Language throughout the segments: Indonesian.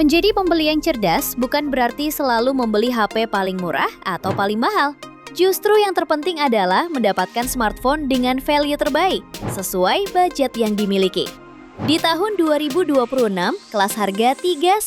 Menjadi pembeli yang cerdas bukan berarti selalu membeli HP paling murah atau paling mahal. Justru yang terpenting adalah mendapatkan smartphone dengan value terbaik, sesuai budget yang dimiliki. Di tahun 2026, kelas harga 3-4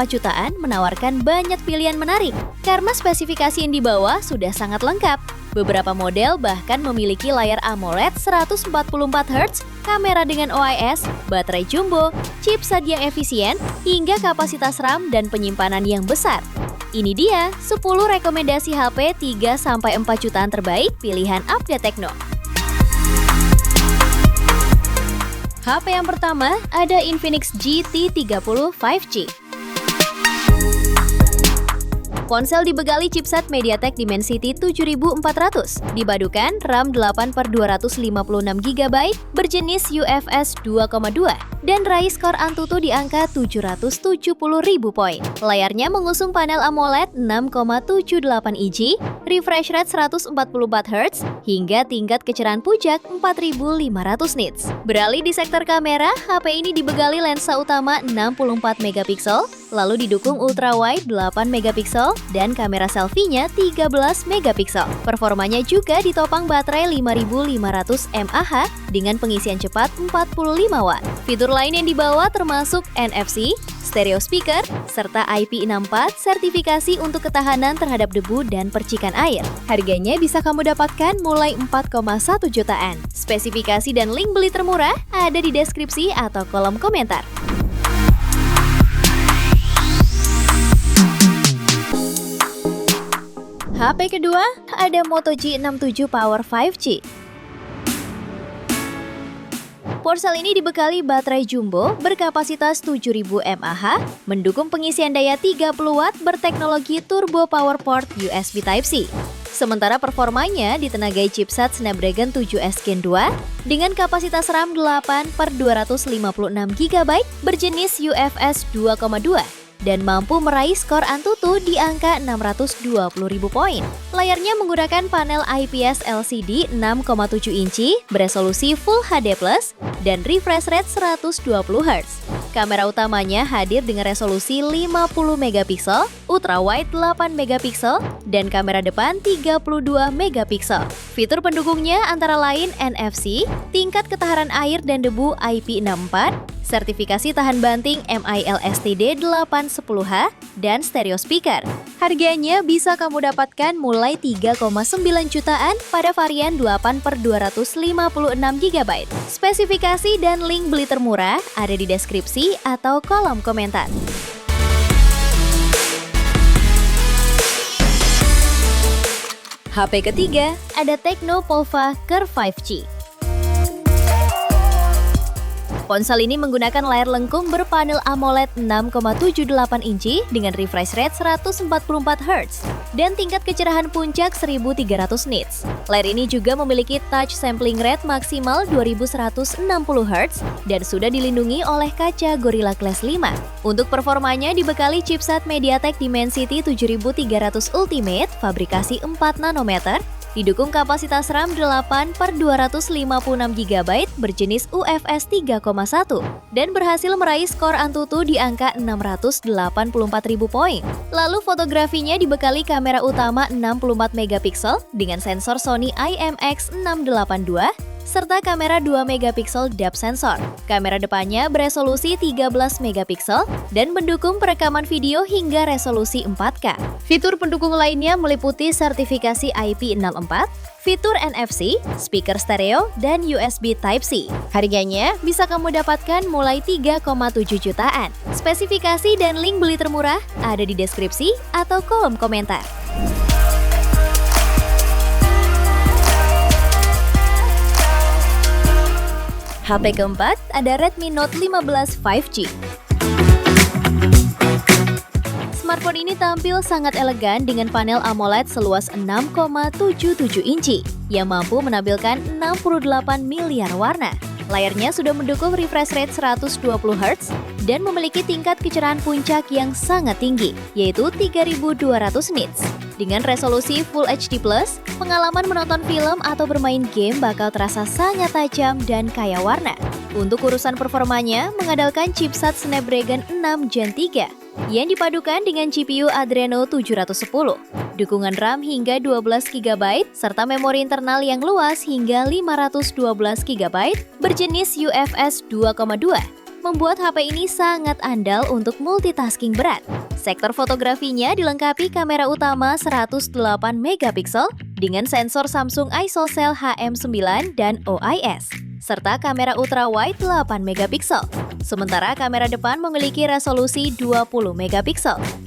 jutaan menawarkan banyak pilihan menarik karena spesifikasi yang dibawa sudah sangat lengkap. Beberapa model bahkan memiliki layar AMOLED 144Hz, kamera dengan OIS, baterai jumbo, chipset yang efisien, hingga kapasitas RAM dan penyimpanan yang besar. Ini dia 10 rekomendasi HP 3-4 jutaan terbaik pilihan update Tecno. HP yang pertama ada Infinix GT30 5G. Ponsel dibekali chipset MediaTek Dimensity 7400, dipadukan RAM 8/256GB berjenis UFS 2,2 dan raih skor Antutu di angka 770.000 poin. Layarnya mengusung panel AMOLED 6,78 inci, refresh rate 144Hz, hingga tingkat kecerahan puncak 4500 nits. Beralih di sektor kamera, HP ini dibekali lensa utama 64MP, lalu didukung ultrawide 8MP dan kamera selfie-nya 13MP. Performanya juga ditopang baterai 5500 mAh dengan pengisian cepat 45 Watt. Fitur lain yang dibawa termasuk NFC, stereo speaker, serta IP64 sertifikasi untuk ketahanan terhadap debu dan percikan air. Harganya bisa kamu dapatkan mulai 4,1 jutaan. Spesifikasi dan link beli termurah ada di deskripsi atau kolom komentar. HP kedua ada Moto G67 Power 5G. Ponsel ini dibekali baterai jumbo berkapasitas 7000 mAh, mendukung pengisian daya 30 Watt berteknologi Turbo Power Port USB Type-C. Sementara performanya ditenagai chipset Snapdragon 7S Gen 2 dengan kapasitas RAM 8/256GB berjenis UFS 2,2 dan mampu meraih skor Antutu di angka 620.000 poin. Layarnya menggunakan panel IPS LCD 6,7 inci beresolusi Full HD+, dan refresh rate 120Hz. Kamera utamanya hadir dengan resolusi 50MP, ultrawide 8MP, dan kamera depan 32MP. Fitur pendukungnya antara lain NFC, tingkat ketahanan air dan debu IP64, sertifikasi tahan banting MILSTD 810H, dan stereo speaker. Harganya bisa kamu dapatkan mulai 3,9 jutaan pada varian 8/256GB. Spesifikasi dan link beli termurah ada di deskripsi atau kolom komentar. HP ketiga ada Tecno Pova Curve 5G. Ponsel ini menggunakan layar lengkung berpanel AMOLED 6,78 inci dengan refresh rate 144Hz dan tingkat kecerahan puncak 1300 nits. Layar ini juga memiliki touch sampling rate maksimal 2160Hz dan sudah dilindungi oleh kaca Gorilla Glass 5. Untuk performanya dibekali chipset MediaTek Dimensity 7300 Ultimate fabrikasi 4 nanometer, didukung kapasitas RAM 8/256GB berjenis UFS 3,1 dan berhasil meraih skor Antutu di angka 684.000 poin. Lalu fotografinya dibekali kamera utama 64MP dengan sensor Sony IMX682 serta kamera 2MP depth sensor. Kamera depannya beresolusi 13MP dan mendukung perekaman video hingga resolusi 4K. Fitur pendukung lainnya meliputi sertifikasi IP64, fitur NFC, speaker stereo, dan USB Type-C. Harganya bisa kamu dapatkan mulai 3,7 jutaan. Spesifikasi dan link beli termurah ada di deskripsi atau kolom komentar. HP keempat ada Redmi Note 15 5G. Smartphone ini tampil sangat elegan dengan panel AMOLED seluas 6,77 inci yang mampu menampilkan 68 miliar warna. Layarnya sudah mendukung refresh rate 120Hz dan memiliki tingkat kecerahan puncak yang sangat tinggi, yaitu 3200 nits. Dengan resolusi Full HD+, pengalaman menonton film atau bermain game bakal terasa sangat tajam dan kaya warna. Untuk urusan performanya, mengandalkan chipset Snapdragon 6 Gen 3 yang dipadukan dengan GPU Adreno 710, dukungan RAM hingga 12 GB, serta memori internal yang luas hingga 512 GB berjenis UFS 2,2, membuat HP ini sangat andal untuk multitasking berat. Sektor fotografinya dilengkapi kamera utama 108 MP dengan sensor Samsung ISOCELL HM9 dan OIS, serta kamera ultrawide 8 MP. Sementara kamera depan memiliki resolusi 20 MP.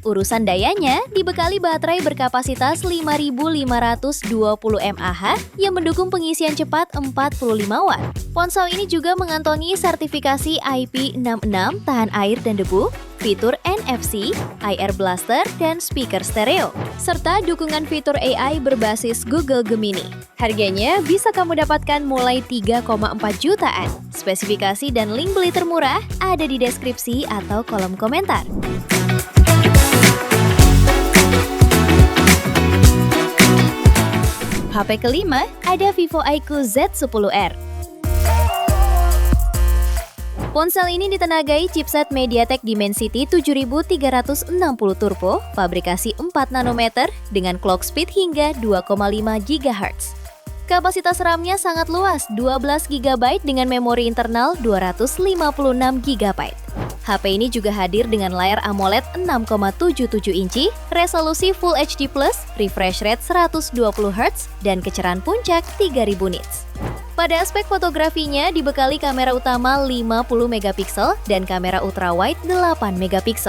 Urusan dayanya dibekali baterai berkapasitas 5520 mAh yang mendukung pengisian cepat 45 Watt. Ponsel ini juga mengantongi sertifikasi IP66 tahan air dan debu, fitur NFC, IR Blaster, dan speaker stereo, serta dukungan fitur AI berbasis Google Gemini. Harganya bisa kamu dapatkan mulai 3,4 jutaan. Spesifikasi dan link beli termurah ada di deskripsi atau kolom komentar. HP kelima ada Vivo iQOO Z10R. Ponsel ini ditenagai chipset MediaTek Dimensity 7360 Turbo, fabrikasi 4 nanometer dengan clock speed hingga 2,5 GHz. Kapasitas RAM-nya sangat luas, 12 GB dengan memori internal 256 GB. HP ini juga hadir dengan layar AMOLED 6,77 inci, resolusi Full HD+, refresh rate 120 Hz, dan kecerahan puncak 3000 nits. Pada aspek fotografinya dibekali kamera utama 50 MP dan kamera ultrawide 8 MP.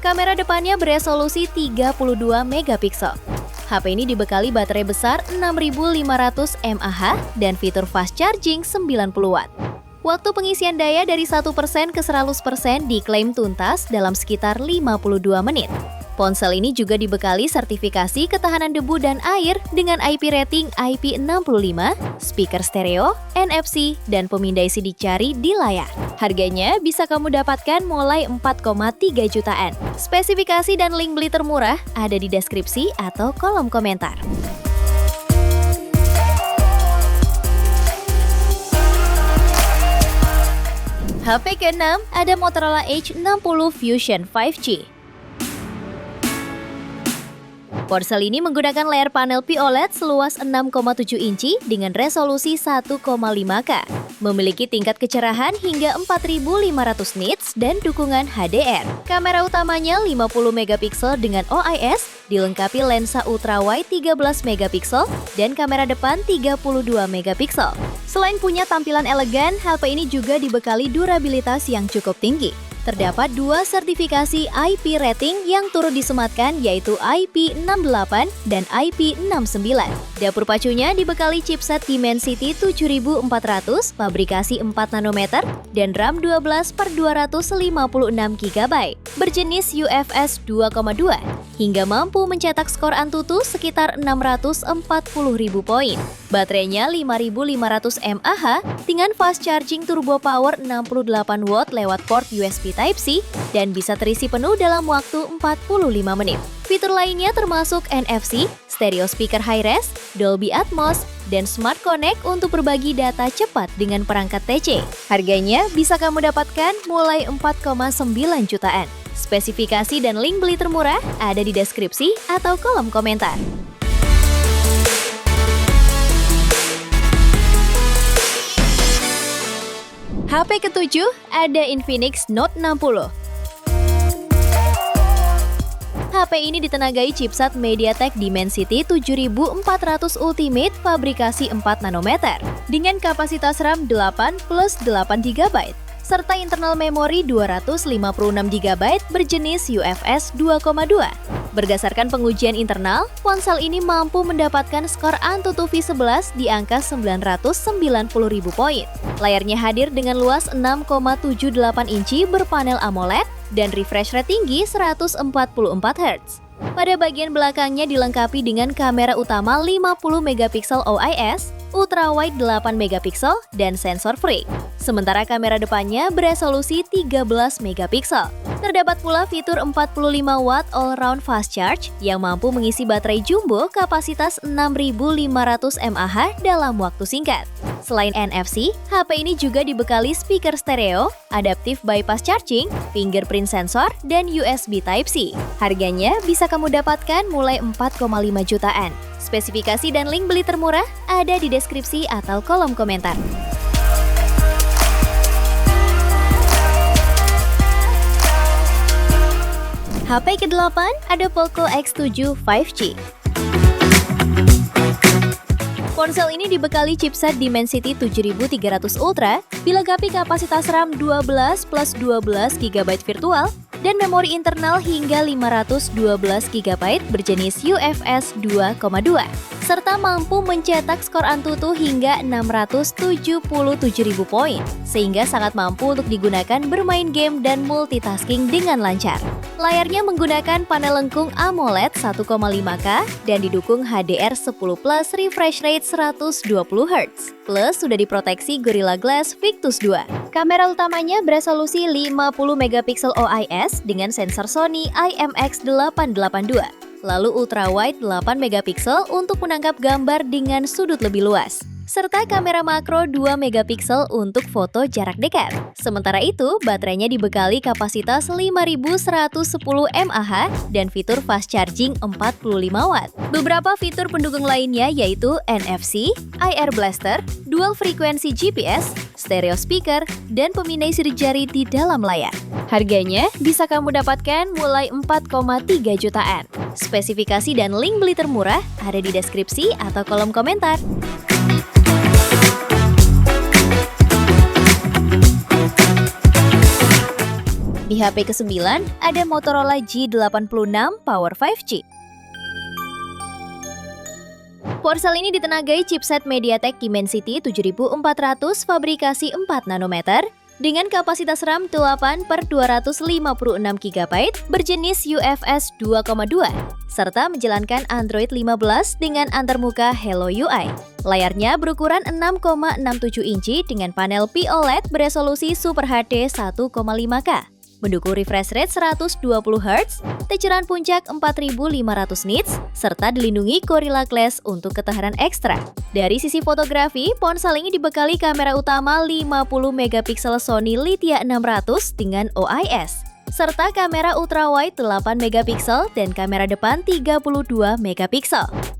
Kamera depannya beresolusi 32 MP. HP ini dibekali baterai besar 6500 mAh dan fitur fast charging 90 Watt. Waktu pengisian daya dari 1% ke 100% diklaim tuntas dalam sekitar 52 menit. Ponsel ini juga dibekali sertifikasi ketahanan debu dan air dengan IP rating IP65, speaker stereo, NFC, dan pemindai sidik jari di layar. Harganya bisa kamu dapatkan mulai 4,3 jutaan. Spesifikasi dan link beli termurah ada di deskripsi atau kolom komentar. HP ke-6 ada Motorola Edge 60 Fusion 5G. Ponsel ini menggunakan layar panel POLED seluas 6,7 inci dengan resolusi 1,5K, memiliki tingkat kecerahan hingga 4500 nits dan dukungan HDR. Kamera utamanya 50 MP dengan OIS, dilengkapi lensa ultrawide 13 MP dan kamera depan 32 MP. Selain punya tampilan elegan, HP ini juga dibekali durabilitas yang cukup tinggi. Terdapat 2 sertifikasi IP rating yang turut disematkan yaitu IP68 dan IP69. Dapur pacunya dibekali chipset Dimensity 7400, fabrikasi 4 nanometer, dan RAM 12/256 GB, berjenis UFS 2,2, hingga mampu mencetak skor Antutu sekitar 640.000 poin. Baterainya 5500 mAh dengan fast charging turbo power 68 Watt lewat port USB Type-C dan bisa terisi penuh dalam waktu 45 menit. Fitur lainnya termasuk NFC, stereo speaker high-res, Dolby Atmos, dan Smart Connect untuk berbagi data cepat dengan perangkat TC. Harganya bisa kamu dapatkan mulai 4,9 jutaan. Spesifikasi dan link beli termurah ada di deskripsi atau kolom komentar. HP ke-7 ada Infinix Note 60. HP ini ditenagai chipset MediaTek Dimensity 7400 Ultimate fabrikasi 4 nanometer dengan kapasitas RAM 8 plus 8 GB serta internal memori 256 GB berjenis UFS 2,2. Berdasarkan pengujian internal, ponsel ini mampu mendapatkan skor Antutu V11 di angka 990.000 poin. Layarnya hadir dengan luas 6,78 inci berpanel AMOLED dan refresh rate tinggi 144 Hz. Pada bagian belakangnya dilengkapi dengan kamera utama 50 MP OIS, ultrawide 8 MP, dan sensor freak. Sementara kamera depannya beresolusi 13 MP. Terdapat pula fitur 45 Watt all-round fast charge yang mampu mengisi baterai jumbo kapasitas 6500 mAh dalam waktu singkat. Selain NFC, HP ini juga dibekali speaker stereo, adaptive bypass charging, fingerprint sensor, dan USB Type-C. Harganya bisa kamu dapatkan mulai 4,5 jutaan. Spesifikasi dan link beli termurah ada di deskripsi atau kolom komentar. HP ke-8 ada Poco X7 5G. Ponsel ini dibekali chipset Dimensity 7300 Ultra, dilengkapi kapasitas RAM 12 plus 12 GB virtual, dan memori internal hingga 512 GB berjenis UFS 2,2, serta mampu mencetak skor Antutu hingga 677.000 poin, sehingga sangat mampu untuk digunakan bermain game dan multitasking dengan lancar. Layarnya menggunakan panel lengkung AMOLED 1,5K dan didukung HDR10+ refresh rate 120Hz, plus sudah diproteksi Gorilla Glass Victus 2. Kamera utamanya beresolusi 50MP OIS dengan sensor Sony IMX882. Lalu ultrawide 8MP untuk menangkap gambar dengan sudut lebih luas, serta kamera makro 2MP untuk foto jarak dekat. Sementara itu, baterainya dibekali kapasitas 5110 mAh dan fitur fast charging 45 Watt. Beberapa fitur pendukung lainnya yaitu NFC, IR Blaster, dual frekuensi GPS, stereo speaker, dan pemindai sidik jari di dalam layar. Harganya bisa kamu dapatkan mulai 4,3 jutaan. Spesifikasi dan link beli termurah ada di deskripsi atau kolom komentar. Di HP ke-9 ada Motorola G86 Power 5G. Ponsel ini ditenagai chipset MediaTek Dimensity 7400 fabrikasi 4 nanometer dengan kapasitas RAM 8/256 GB berjenis UFS 2,2 serta menjalankan Android 15 dengan antarmuka Hello UI. Layarnya berukuran 6,67 inci dengan panel POLED beresolusi Super HD 1,5K. Mendukung refresh rate 120Hz, teceran puncak 4500 nits, serta dilindungi Gorilla Glass untuk ketahanan ekstra. Dari sisi fotografi, ponsel ini dibekali kamera utama 50MP Sony Lithia 600 dengan OIS, serta kamera ultrawide 8MP dan kamera depan 32MP.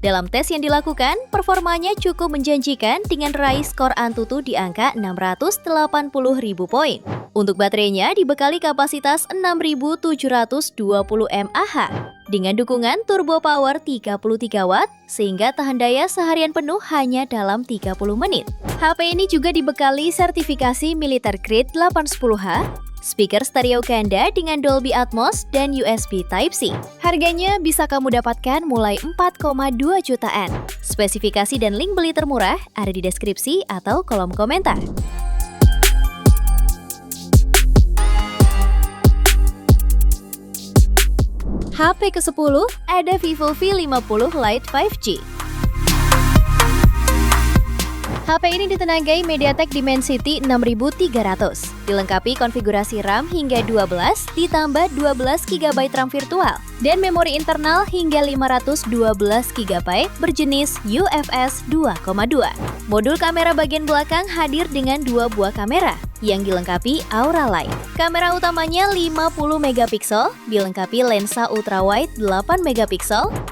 Dalam tes yang dilakukan, performanya cukup menjanjikan dengan raih skor Antutu di angka 680.000 poin. Untuk baterainya dibekali kapasitas 6720 mAh dengan dukungan turbo power 33 Watt sehingga tahan daya seharian penuh hanya dalam 30 menit. HP ini juga dibekali sertifikasi Military Grade 810H, speaker stereo ganda dengan Dolby Atmos dan USB Type-C. Harganya bisa kamu dapatkan mulai 4,2 jutaan. Spesifikasi dan link beli termurah ada di deskripsi atau kolom komentar. HP ke-10 ada Vivo V50 Lite 5G. HP ini ditenagai MediaTek Dimensity 6300, dilengkapi konfigurasi RAM hingga 12 ditambah 12 GB RAM virtual dan memori internal hingga 512 GB berjenis UFS 2,2. Modul kamera bagian belakang hadir dengan 2 buah kamera yang dilengkapi Aura Light. Kamera utamanya 50MP, dilengkapi lensa ultrawide 8MP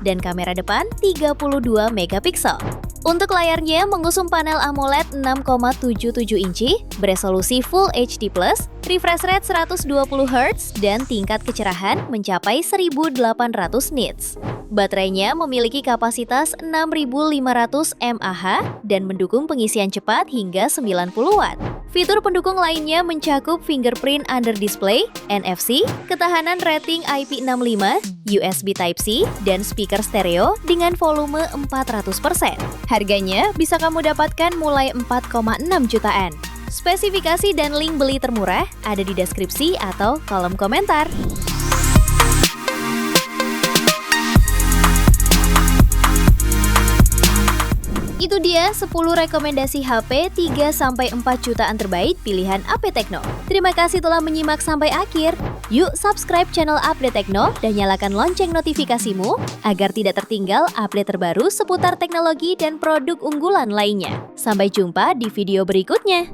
dan kamera depan 32MP. Untuk layarnya mengusung panel AMOLED 6,77 inci, beresolusi Full HD+, refresh rate 120Hz, dan tingkat kecerahan mencapai 1800 nits. Baterainya memiliki kapasitas 6500 mAh dan mendukung pengisian cepat hingga 90 Watt. Fitur pendukung lainnya mencakup fingerprint under display, NFC, ketahanan rating IP65, USB Type-C, dan speaker stereo dengan volume 400%. Harganya bisa kamu dapatkan mulai 4,6 jutaan. Spesifikasi dan link beli termurah ada di deskripsi atau kolom komentar. Itu dia 10 rekomendasi HP 3-4 jutaan terbaik pilihan AP Tekno. Terima kasih telah menyimak sampai akhir. Yuk subscribe channel Update Tekno dan nyalakan lonceng notifikasimu agar tidak tertinggal update terbaru seputar teknologi dan produk unggulan lainnya. Sampai jumpa di video berikutnya.